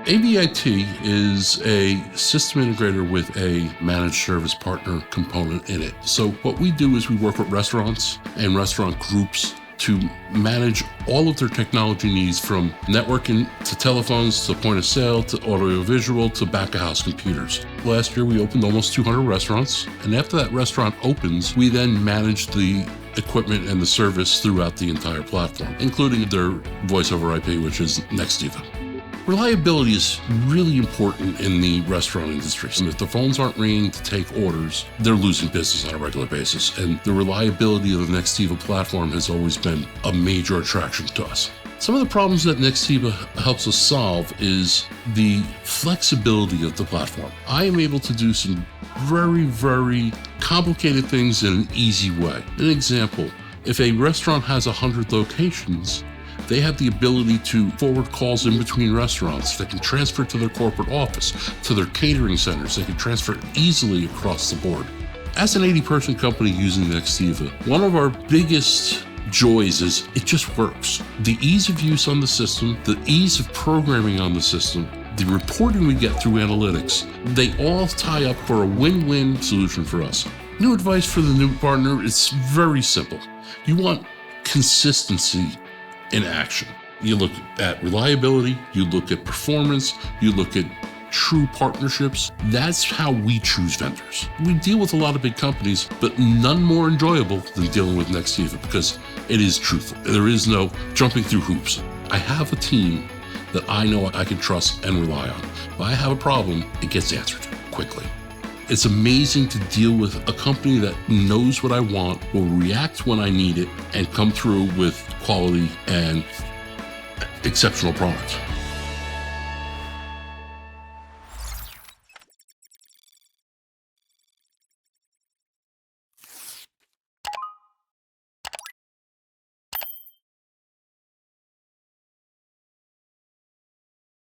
AVIT is a system integrator with a managed service partner component in it. So what we do is we work with restaurants and restaurant groups to manage all of their technology needs, from networking to telephones to point of sale to audiovisual to back of house computers. Last year we opened almost 200 restaurants, and after that restaurant opens, we then manage the equipment and the service throughout the entire platform, including their voice over IP, which is Nextiva. Reliability is really important in the restaurant industry. If the phones aren't ringing to take orders, they're losing business on a regular basis. And the reliability of the Nextiva platform has always been a major attraction to us. Some of the problems that Nextiva helps us solve is the flexibility of the platform. I am able to do some very, very complicated things in an easy way. An example, if a restaurant has 100 locations, they have the ability to forward calls in between restaurants. They can transfer to their corporate office, to their catering centers. They can transfer easily across the board. As an 80-person company using Nextiva, one of our biggest joys is it just works. The ease of use on the system, the ease of programming on the system, the reporting we get through analytics, they all tie up for a win-win solution for us. New advice for the new partner is very simple. You want consistency in action. You look at reliability, you look at performance, you look at true partnerships. That's how we choose vendors. We deal with a lot of big companies, but none more enjoyable than dealing with Nextiva because it is truthful. There is no jumping through hoops. I have a team that I know I can trust and rely on. If I have a problem, it gets answered quickly. It's amazing to deal with a company that knows what I want, will react when I need it, and come through with quality and exceptional products.